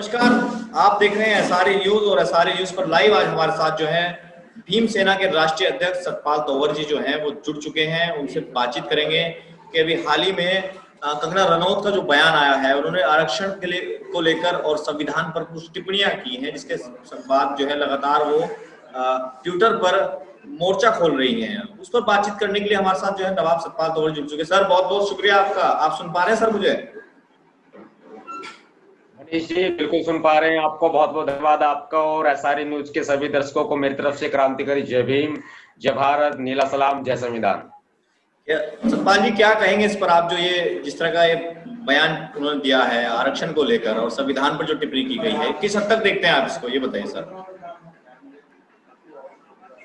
नमस्कार। आप देख रहे हैं एसआरए न्यूज और एसआरए न्यूज पर लाइव। आज हमारे साथ जो है भीम सेना के राष्ट्रीय अध्यक्ष सतपाल तंवर जी जो हैं वो जुड़ चुके हैं। उनसे बातचीत करेंगे कि अभी हाल ही में कंगना रनौत का जो बयान आया है, उन्होंने आरक्षण के लिए को लेकर और संविधान पर कुछ टिप्पणियां की हैं, जिसके बाद जो है लगातार वो ट्विटर पर मोर्चा खोल रही हैं। उस पर बातचीत करने के लिए हमारे साथ जो है नवाब सतपाल तंवर जुड़ चुके। सर बहुत बहुत शुक्रिया आपका। आप सुन पा रहे हैं सर मुझे? मनीष जी बिल्कुल सुन पा रहे हैं आपको। बहुत बहुत धन्यवाद आपका और एसआरए न्यूज के सभी दर्शकों को मेरी तरफ से क्रांतिकारी जय भीम, जय भारत, नीला सलाम, जय संविधान। सतपाल जी क्या कहेंगे इस पर? आप जो ये जिस तरह का ये बयान उन्होंने दिया है आरक्षण को लेकर और संविधान पर जो टिप्पणी की गई है, किस हद तक देखते हैं आप इसको, ये बताइए सर।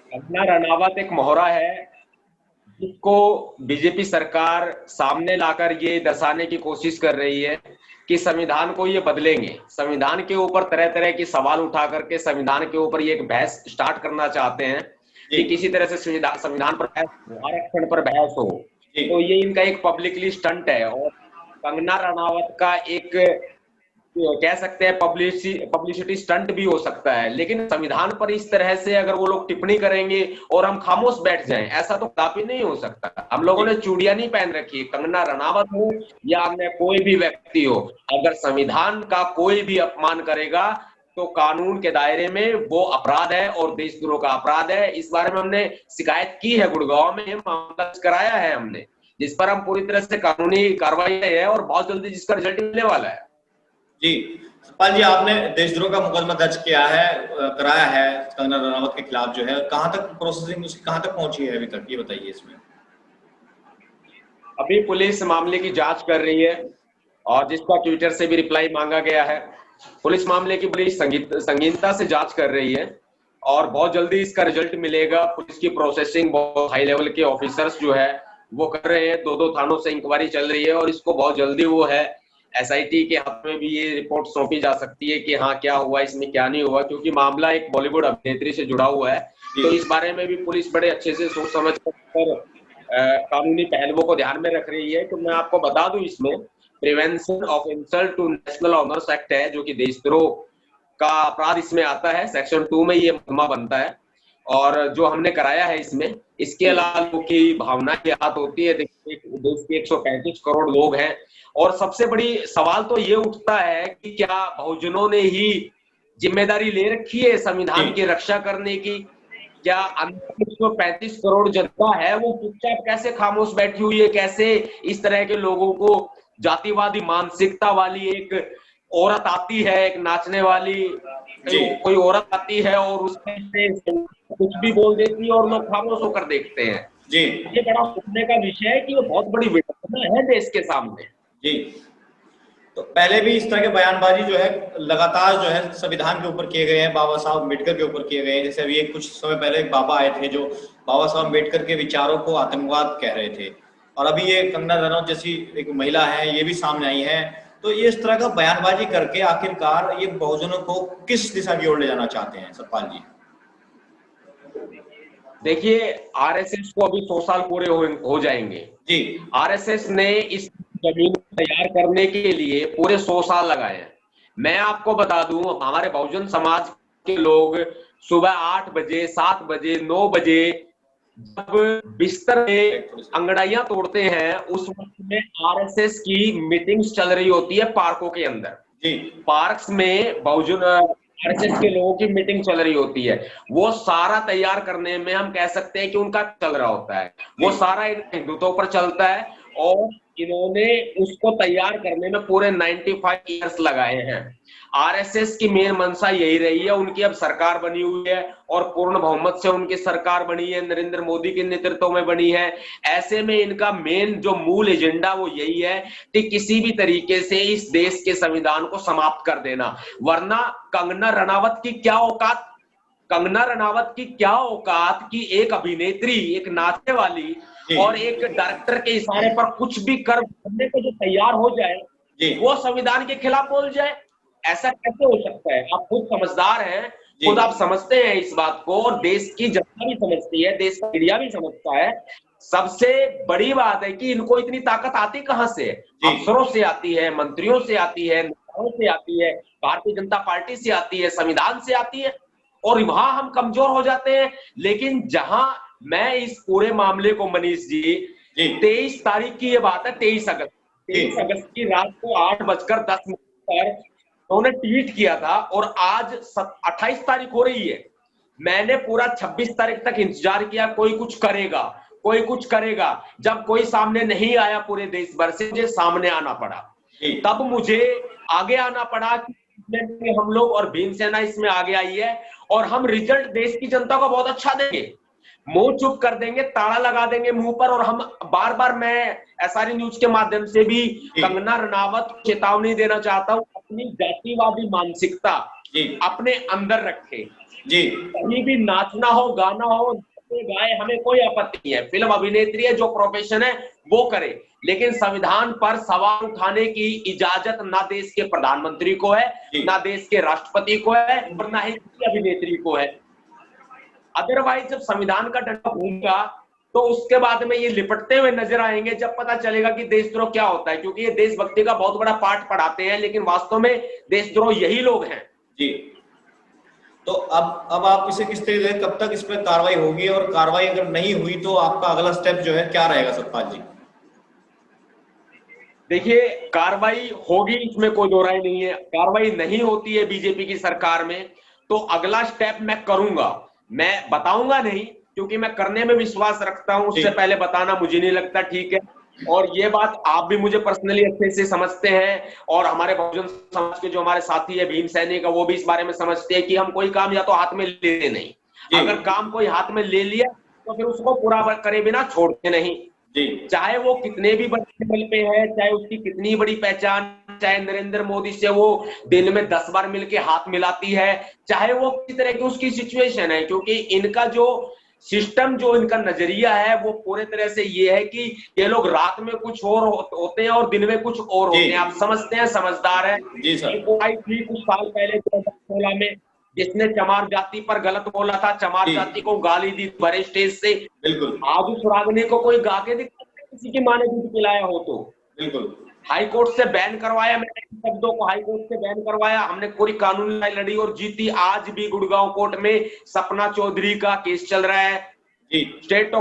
कंगना रनावत एक मोहरा है जिसको बीजेपी सरकार सामने लाकर ये दर्शाने की कोशिश कर रही है कि संविधान को ये बदलेंगे। संविधान के ऊपर तरह तरह के सवाल उठा करके संविधान के ऊपर ये एक बहस स्टार्ट करना चाहते हैं कि किसी तरह से संविधान पर बहस हो, आरक्षण पर बहस हो। तो ये इनका एक पब्लिकली स्टंट है और कंगना रनावत का एक कह सकते हैं पब्लिसिटी स्टंट भी हो सकता है। लेकिन संविधान पर इस तरह से अगर वो लोग टिप्पणी करेंगे और हम खामोश बैठ जाएं, ऐसा तो कदापि नहीं हो सकता। हम लोगों ने चूड़ियां नहीं पहन रखी है, कंगना रनावत हो या अन्य कोई भी व्यक्ति हो, अगर संविधान का कोई भी अपमान करेगा तो कानून के दायरे में वो अपराध है और देशद्रोह का अपराध है। इस बारे में हमने शिकायत की है, गुड़गांव में मामला कराया है हमने, जिस पर हम पूरी तरह से कानूनी कार्रवाई है और बहुत जल्दी जिसका रिजल्ट मिलने वाला है। जी सतपाल जी, आपने देशद्रोह का मुकदमा दर्ज किया है, कराया है कंगना रनावत के खिलाफ जो है, कहां तक प्रोसेसिंग उसकी कहां तक पहुंची है अभी तक, ये बताइए इसमें। अभी पुलिस मामले की जांच कर रही है और जिसका ट्विटर से भी रिप्लाई मांगा गया है। पुलिस मामले की बड़ी संगीनता से जांच कर रही है और बहुत जल्दी इसका रिजल्ट मिलेगा। पुलिस की प्रोसेसिंग बहुत हाई लेवल के ऑफिसर्स जो है वो कर रहे हैं, दो थानों से इंक्वायरी चल रही है और इसको बहुत जल्दी वो है एसआईटी के हाथ में भी ये रिपोर्ट सौंपी जा सकती है कि हाँ क्या हुआ इसमें क्या नहीं हुआ, क्योंकि मामला एक बॉलीवुड अभिनेत्री से जुड़ा हुआ है। तो इस बारे में भी पुलिस बड़े अच्छे से सोच समझ कर कानूनी पहलुओं को ध्यान में रख रही है। तो मैं आपको बता दूं, इसमें prevention of insult to national honours act है जो कि देशद्रोह का अपराध इसमें आता है। सेक्शन 2 में ये मुकदमा बनता है और जो हमने कराया है इसमें, इसके अलावा की भावना की बात होती है। देखिए देश के 135 करोड़ लोग हैं और सबसे बड़ी सवाल तो ये उठता है कि क्या बहुजनों ने ही जिम्मेदारी ले रखी है संविधान की रक्षा करने की? क्या 135 करोड़ जनता है वो चुपचाप कैसे खामोश बैठी हुई है? कैसे इस तरह के लोगों को जातिवादी मानसिकता वाली एक औरत आती है, एक नाचने वाली कोई औरत आती है और उसमें कुछ भी बोल देती है और लोग खामोश होकर देखते हैं। जी ये बड़ा सोचने का विषय है कि वो बहुत बड़ी विडंबना है देश के सामने। जी, तो पहले भी इस तरह के बयानबाजी जो है लगातार जो है संविधान के ऊपर किए गए हैं, बाबा साहब अम्बेडकर के ऊपर किए गए हैं। जैसे अभी कुछ समय पहले एक बाबा आए थे जो बाबा साहब अम्बेडकर के विचारों को आतंकवाद कह रहे थे, और अभी ये कंगना रनौत जैसी एक महिला है ये भी सामने आई है। तो ये इस तरह का बयानबाजी करके आखिरकार ये बहुजनों को किस दिशा की ओर ले जाना चाहते हैं सतपाल जी? देखिए आरएसएस को अभी 100 साल पूरे हो जाएंगे जी। आरएसएस ने इस जमीन को तैयार करने के लिए पूरे 100 साल लगाए हैं। मैं आपको बता दूं, हमारे बहुजन समाज के लोग सुबह 8 बजे, 7 बजे, 9 बजे जब बिस्तर में अंगड़ाइयां तोड़ते हैं, उस वक्त में आरएसएस की मीटिंग्स चल रही होती है पार्कों के अंदर जी। पार्क्स में बहुजन आरएसएस के लोगों की मीटिंग चल रही होती है। वो सारा तैयार करने में हम कह सकते हैं कि उनका चल रहा होता है, वो सारा हिंदुत्व पर चलता है और इन्होंने उसको तैयार करने में पूरे 95 ईयर्स लगाए हैं। आरएसएस की मेन मंशा यही रही है। उनकी अब सरकार बनी हुई है और पूर्ण बहुमत से उनकी सरकार बनी है, नरेंद्र मोदी के नेतृत्व में बनी है। ऐसे में इनका मेन जो मूल एजेंडा वो यही है कि किसी भी तरीके से इस देश के संविधान को समाप्त कर देना। वरना कंगना रनावत की क्या औकात, कंगना रनावत की क्या औकात कि एक अभिनेत्री, एक नाचने वाली और एक डायरेक्टर के इशारे पर कुछ भी करने को जो तैयार हो जाए, वो संविधान के खिलाफ बोल जाए। ऐसा कैसे हो सकता है? आप खुद समझदार हैं, खुद आप समझते हैं इस बात को और देश की जनता भी समझती है, देश का मीडिया भी समझता है। सबसे बड़ी बात है कि इनको इतनी ताकत आती कहां से? अफसरों से आती है, मंत्रियों से आती है, से आती है, भारतीय जनता पार्टी से आती है, संविधान से आती है, और वहां हम कमजोर हो जाते हैं। लेकिन जहां मैं इस पूरे मामले को, मनीष जी, 23 तारीख की ये बात है, 23 अगस्त की रात को 8:10 पर उन्होंने ट्वीट किया था, और आज 28 तारीख हो रही है। मैंने पूरा 26 तारीख तक इंतजार किया, कोई कुछ करेगा, कोई कुछ करेगा। जब कोई सामने नहीं आया पूरे देश भर से, मुझे सामने आना पड़ा। तब मुझे आगे आना पड़ा कि हम लोग और भीमसेना इसमें आगे आई है, और हम रिजल्ट देश की जनता को बहुत अच्छा देंगे, मुंह चुप कर देंगे, ताला लगा देंगे मुंह पर। और हम बार बार, मैं एसआरए न्यूज के माध्यम से भी कंगना रनावत को चेतावनी देना चाहता हूं, अपनी जातिवादी मानसिकता अपने अंदर रखे। कहीं भी नाचना हो, गाना हो, गाए, हमें कोई आपत्ति नहीं है। फिल्म अभिनेत्री है, जो प्रोफेशन है वो करे, लेकिन संविधान पर सवाल उठाने की इजाजत ना देश के प्रधानमंत्री को है, ना देश के राष्ट्रपति को है, और ना ही किसी अभिनेत्री को है। अदरवाइज जब संविधान का डंडा घूमेगा तो उसके बाद में ये लिपटते हुए नजर आएंगे, जब पता चलेगा कि देशद्रोह क्या होता है। क्योंकि ये देशभक्ति का बहुत बड़ा पाठ पढ़ाते हैं, लेकिन वास्तव में देशद्रोह यही लोग हैं। जी, तो अब आप इसे किस तरीके से, कब तक इस पर कार्रवाई होगी, और कार्रवाई अगर नहीं हुई तो आपका अगला स्टेप जो है क्या रहेगा सतपाल जी? देखिए, कार्रवाई होगी, इसमें कोई दो राय नहीं है। कार्रवाई नहीं होती है बीजेपी की सरकार में, तो अगला स्टेप मैं करूंगा। मैं बताऊंगा नहीं, क्योंकि मैं करने में विश्वास रखता हूं, उससे पहले बताना मुझे नहीं लगता ठीक है। और ये बात आप भी मुझे पर्सनली अच्छे से समझते हैं, और हमारे बहुजन समाज के जो हमारे साथी है भीम सैनिक, वो भी इस बारे में समझते हैं कि हम कोई काम या तो हाथ में लेते नहीं, अगर काम कोई हाथ में ले लिया तो फिर उसको पूरा करे बिना छोड़ते नहीं। चाहे वो कितने भी बड़े लेवल पे है, चाहे उसकी कितनी बड़ी पहचान, चाहे नरेंद्र मोदी से वो दिन में 10 बार मिलके हाथ मिलाती है, चाहे वो किस तरह की उसकी सिचुएशन है। क्योंकि इनका जो सिस्टम, जो इनका नजरिया है, वो पूरे तरह से ये है कि ये लोग रात में कुछ और होते हैं और दिन में कुछ और होते हैं। आप समझते हैं, समझदार है। कुछ साल पहले 2016 में जिसने चमार जाति पर गलत बोला था, चमार जाति को गाली दी बड़े स्टेज से, बिल्कुल, आज उस रागनी को कोई गा के दिखा, किसी की माँ ने दूध पिलाया हो तो, बिल्कुल, हाई कोर्ट से बैन करवाया, मैंने शब्दों को हाई कोर्ट से बैन करवाया, हमने पूरी कानूनी लड़ाई लड़ी और जीती। आज भी गुड़गांव कोर्ट में सपना चौधरी का केस चल रहा है, स्टेट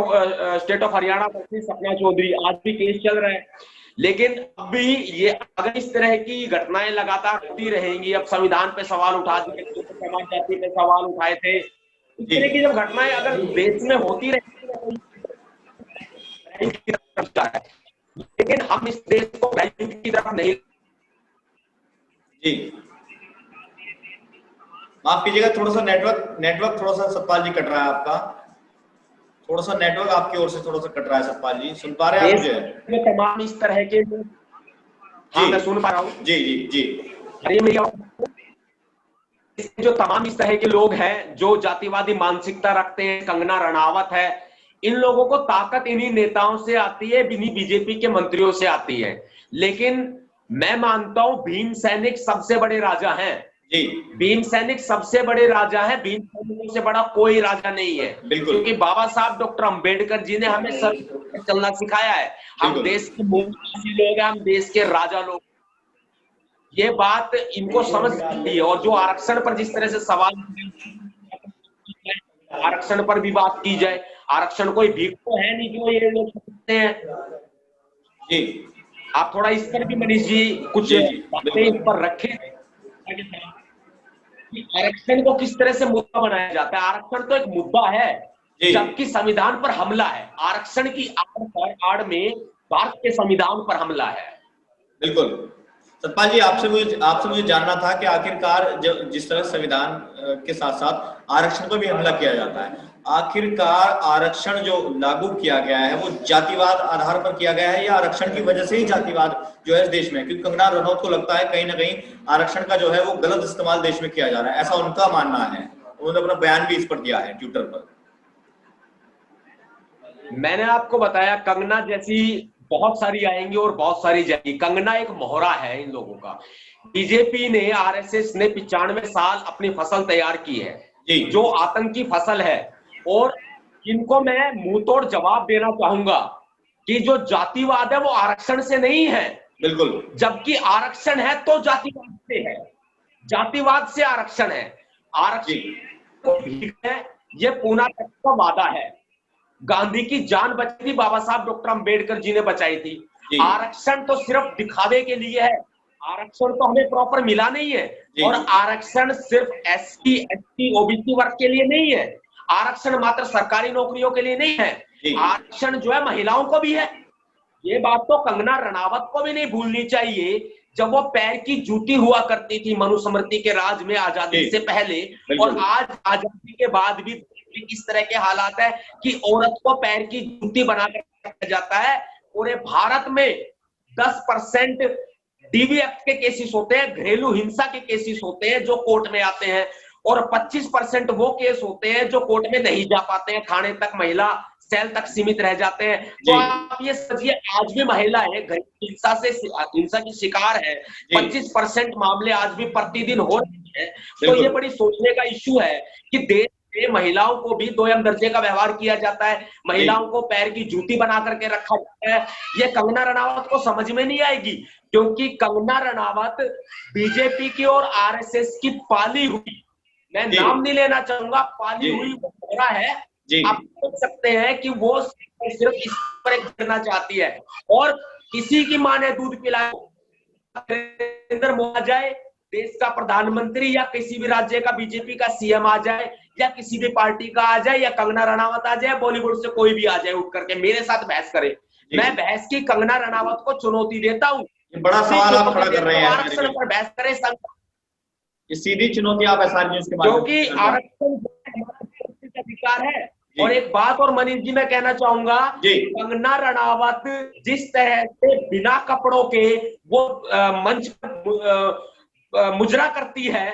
ऑफ हरियाणा की सपना चौधरी, आज भी केस चल रहा है। लेकिन अब भी ये, अगर इस तरह की घटनाएं लगातार होती रहेंगी, अब संविधान पे सवाल उठा दिए, समाज जाति पे सवाल उठाए थे, इस तरह की जब घटनाएं अगर देश में होती रहेंगी, लेकिन हम इस देश को की तरफ नहीं। जी, माफ कीजिएगा, थोड़ा सा नेटवर्क थोड़ा सा सतपाल जी कट रहा है आपका, थोड़ा सा नेटवर्क आपकी ओर से थोड़ा सा कट रहा है सतपाल जी, सुन पा रहे हैं आप मुझे? तमाम इस तरह के, हाँ मैं सुन पा रहा हूँ। जी जी जी, अरे मेरी जो तमाम इस तरह के लोग हैं जो जातिवादी मानसिकता रखते हैं, कंगना रनावत है, इन लोगों को ताकत इन्हीं नेताओं से आती है, इन्हीं बीजेपी के मंत्रियों से आती है। लेकिन मैं मानता हूं भीम सैनिक सबसे बड़े राजा हैं। भीम सैनिक सबसे बड़े राजा है, भीम सैनिकों से बड़ा कोई राजा नहीं है। क्योंकि बाबा साहब डॉक्टर अंबेडकर जी ने हमें सर चलना सिखाया है। हम देश के मूलवासी लोग हैं, हम देश के राजा लोग, ये बात इनको समझ आती है। और जो आरक्षण पर जिस तरह से सवाल, आरक्षण पर भी बात की जाए, आरक्षण कोई भीख तो है नहीं जो ये लोग समझते हैं। जी, आप थोड़ा इस पर भी मनीष जी कुछ बातें इस पर रखें, आरक्षण को किस तरह से मुद्दा बनाया जाता है। आरक्षण तो एक मुद्दा है, जबकि संविधान पर हमला है। आरक्षण की आड़ में भारत के संविधान पर हमला है। बिल्कुल सतपाल जी, आपसे मुझे जानना था कि आखिरकार जब जिस तरह संविधान के साथ साथ आरक्षण पर भी हमला किया जाता है, आखिरकार आरक्षण जो लागू किया गया है वो जातिवाद आधार पर किया गया है, या आरक्षण की वजह से ही जातिवाद जो है इस देश में? क्योंकि कंगना रनौत को लगता है कहीं ना कहीं आरक्षण का जो है वो गलत इस्तेमाल देश में किया जा रहा है, ऐसा उनका मानना है। उन्होंने अपना बयान भी इस पर दिया है ट्विटर पर। मैंने आपको बताया, कंगना जैसी बहुत सारी आएंगी और बहुत सारी जाएंगी। कंगना एक मोहरा है इन लोगों का। बीजेपी ने, आरएसएस ने 95 साल अपनी फसल तैयार की है, जो आतंकी फसल है। और इनको मैं मुंह तोड़ जवाब देना चाहूंगा कि जो जातिवाद है वो आरक्षण से नहीं है, बिल्कुल। जबकि आरक्षण है तो जातिवाद से है, जातिवाद से आरक्षण है। आरक्षण है, ये पूना तक का वादा है। गांधी की जान बची थी, बाबा साहब डॉक्टर अंबेडकर जी ने बचाई थी। आरक्षण तो सिर्फ दिखावे के लिए है, आरक्षण तो हमें प्रॉपर मिला नहीं है। और आरक्षण सिर्फ एससी, एसटी, ओबीसी वर्ग के लिए नहीं है, आरक्षण मात्र सरकारी नौकरियों के लिए नहीं है, आरक्षण जो है महिलाओं को भी है। ये बात तो कंगना रनावत को भी नहीं भूलनी चाहिए। जब वो पैर की जूती हुआ करती थी मनुस्मृति के राज में आजादी से पहले, और आज आजादी के बाद भी किस तरह के हालात है कि औरत को पैर की जूती बनाकर रखा जाता है। पूरे भारत में 10% डीवी एक्ट के केसेस होते हैं, घरेलू हिंसा के केसेस होते हैं जो कोर्ट में आते हैं, और 25% वो केस होते हैं जो कोर्ट में नहीं जा पाते हैं, थाने तक, महिला सेल तक सीमित रह जाते हैं। तो आप ये समझिए, आज भी महिलाएं घरेलू हिंसा की शिकार है, 25% मामले आज भी प्रतिदिन हो रहे हैं। तो ये बड़ी सोचने का इश्यू है कि देश में महिलाओं को भी दोयम दर्जे का व्यवहार किया जाता है, महिलाओं को पैर की जूती बना करके रखा जाता है। ये कंगना रनावत को समझ में नहीं आएगी, क्योंकि कंगना रनावत बीजेपी की और आरएसएस की पाली हुई, मैं नाम नहीं लेना चाहूंगा, पाली हुई वो मोहरा है। आप सोच सकते हैं कि वो सिर्फ इस पर करना चाहती है, और किसी की मां ने दूध पिलाया, नरेंद्र मोदी आ जाए देश का प्रधानमंत्री, या किसी भी राज्य का बीजेपी का सीएम आ जाए, या किसी भी पार्टी का आ जाए, या कंगना रनावत आ जाए, बॉलीवुड से कोई भी आ जाए उठ करके मेरे साथ बहस करे, मैं बहस की कंगना रनावत को चुनौती देता हूँ। बड़ा सवाल आप खड़ा कर रहे हैं, आरक्षण पर बहस करें, ये सीधी चुनौती आप एसआर न्यूज के माध्यम से, क्योंकि आरक्षण अधिकार है। और एक बात और मनीष जी मैं कहना चाहूंगा, कंगना रनावत जिस तरह से बिना कपड़ों के वो मंच पर मुजरा करती है,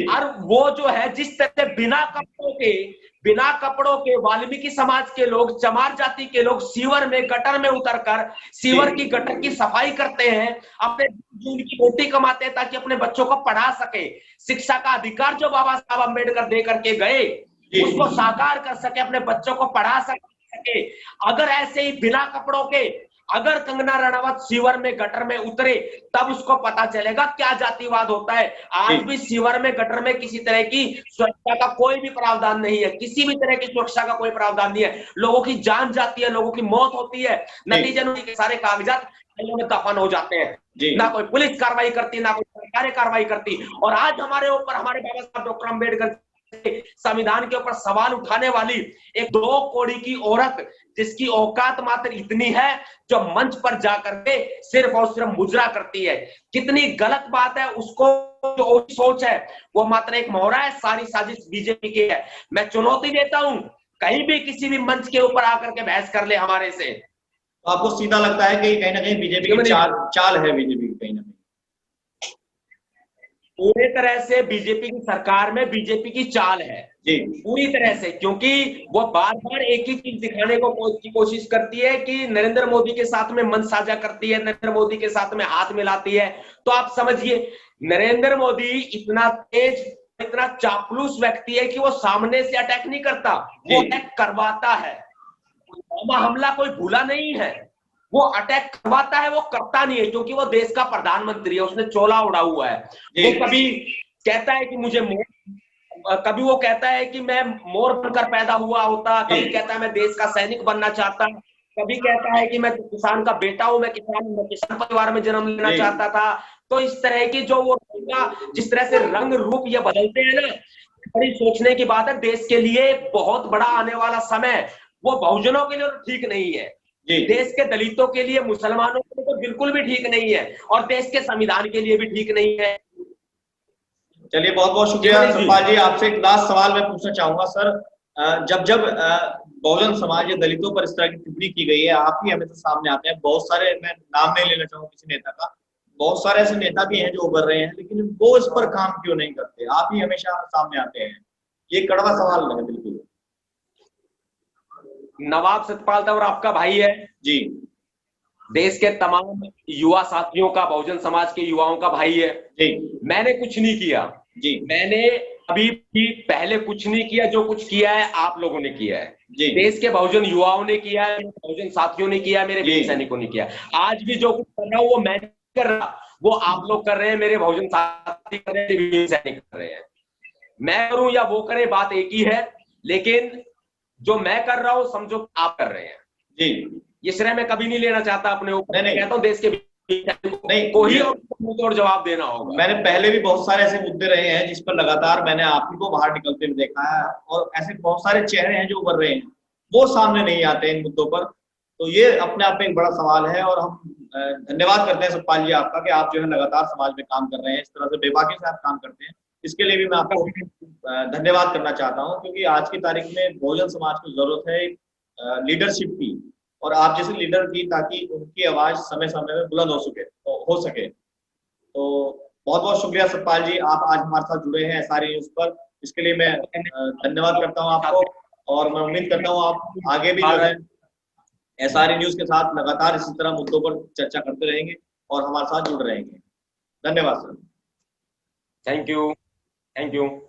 और वो जो है जिस तरह से बिना कपड़ों के वाल्मीकि समाज के लोग, चमार जाति के लोग सीवर में, गटर में उतरकर सीवर की गटर की सफाई करते हैं, अपने जून की रोटी कमाते हैं ताकि अपने बच्चों को पढ़ा सके, शिक्षा का अधिकार जो बाबा साहब अम्बेडकर दे करके गए उसको साकार कर सके, अपने बच्चों को पढ़ा सके। अगर ऐसे ही बिना कपड़ों के अगर कंगना रनावत सीवर में, गटर में उतरे, तब उसको पता चलेगा क्या जातिवाद होता है। आज भी सीवर में, गटर में किसी तरह की सुरक्षा का कोई भी प्रावधान नहीं है, किसी भी तरह की सुरक्षा का कोई प्रावधान नहीं है। लोगों की जान जाती है, लोगों की मौत होती है, नतीजन के सारे कागजात में दफन हो जाते हैं। ना कोई पुलिस कार्रवाई करती, ना कोई सरकारें कार्रवाई करती। और आज हमारे ऊपर, हमारे बाबा साहब डॉक्टर अंबेडकर संविधान के ऊपर सवाल उठाने वाली एक 2 कौड़ी की औरत, जिसकी औकात मात्र इतनी है, जो मंच पर जाकर के सिर्फ और सिर्फ मुजरा करती है, कितनी गलत बात है। उसको जो सोच है वो मात्र एक मोहरा है, सारी साजिश बीजेपी की है। मैं चुनौती देता हूं, कहीं भी किसी भी मंच के ऊपर आकर के बहस कर ले हमारे से। तो आपको सीधा लगता है कि कहीं ना कहीं बीजेपी की चाल है, बीजेपी की कहीं ना कहीं पूरी तरह से बीजेपी की सरकार में बीजेपी की चाल है पूरी तरह से, क्योंकि वो बार बार एक ही चीज दिखाने की कोशिश करती है कि नरेंद्र मोदी के साथ में मंच साझा करती है, नरेंद्र मोदी के साथ में हाथ मिलाती है। तो आप समझिए, नरेंद्र मोदी इतना तेज, इतना चापलूस व्यक्ति है कि वो सामने से अटैक नहीं करता, वो अटैक करवाता है। हमला कोई भूला नहीं है, वो अटैक करवाता है, वो करता नहीं है, क्योंकि वो देश का प्रधानमंत्री है, उसने चोला उड़ा हुआ है। वो कभी कहता है कि मुझे कभी वो कहता है कि मैं मोर बनकर पैदा हुआ होता, कभी कहता है मैं देश का सैनिक बनना चाहता, कभी कहता है कि मैं किसान का बेटा हूं, मैं किसान परिवार में जन्म लेना चाहता था। तो इस तरह की जो वो जिस तरह से रंग रूप ये बदलते हैं ना, बड़ी सोचने की बात है। देश के लिए बहुत बड़ा आने वाला समय वो बहुजनों के लिए तो ठीक नहीं है, देश के दलितों के लिए, मुसलमानों के लिए तो बिल्कुल भी ठीक नहीं है, और देश के संविधान के लिए भी ठीक नहीं है। चलिए, बहुत बहुत शुक्रिया सतपाल जी। आपसे एक लास्ट सवाल मैं पूछना चाहूंगा सर, जब बहुजन समाज या दलितों पर इस तरह की टिप्पणी की गई है, आप ही हमेशा सामने आते हैं। बहुत सारे, मैं नाम नहीं लेना चाहूंगा किसी नेता का, बहुत सारे ऐसे नेता भी हैं जो उभर रहे हैं, लेकिन वो इस पर काम क्यों नहीं करते? आप ही हमेशा सामने आते हैं। ये कड़वा सवाल है बिल्कुल। नवाब सतपाल तंवर आपका भाई है जी, देश के तमाम युवा साथियों का, बहुजन समाज के युवाओं का भाई है जी। मैंने कुछ नहीं किया जी, मैंने अभी भी पहले कुछ नहीं किया, जो कुछ किया है आप लोगों ने किया है जी। देश के बहुजन युवाओं ने किया है, बहुजन साथियों ने किया है, मेरे वीर सैनिकों ने किया है। आज भी जो कुछ कर रहा हूं वो मैंने कर रहा, वो आप लोग कर रहे हैं, मेरे बहुजन साथी कर रहे हैं, भीम सैनिक कर रहे हैं। मैं करूं या वो करे, बात एक ही है, लेकिन जो मैं कर रहा हूं समझो आप कर रहे हैं जी। ये श्रेय मैं कभी नहीं लेना चाहता अपने ऊपर। नहीं, कहता हूं देश के नहीं, को ही और जवाब देना होगा। मैंने पहले भी बहुत सारे ऐसे मुद्दे रहे हैं जिस पर लगातार मैंने आप ही को बाहर निकलते हुए देखा है, और ऐसे बहुत सारे चेहरे हैं जो उभर रहे हैं, वो सामने नहीं आते इन मुद्दों पर। तो ये अपने आप में एक बड़ा सवाल है, और हम धन्यवाद करते हैं सतपाल जी आपका कि आप जो है लगातार समाज में काम कर रहे हैं, इस तरह से बेबाकी से आप काम करते हैं। इसके लिए भी मैं आपको धन्यवाद करना चाहता हूँ, क्योंकि आज की तारीख में बहुजन समाज को जरूरत है लीडरशिप की, और आप जैसे लीडर की, ताकि उनकी आवाज समय समय में बुलंद हो सके। तो बहुत बहुत शुक्रिया सतपाल जी, आप आज हमारे साथ जुड़े हैं SRE न्यूज पर। इसके लिए मैं धन्यवाद करता हूं आपको, और मैं उम्मीद करता हूं आप आगे भी जो है SRE न्यूज के साथ लगातार इसी तरह मुद्दों पर चर्चा करते रहेंगे और हमारे साथ जुड़ रहेंगे। धन्यवाद सर। Thank you.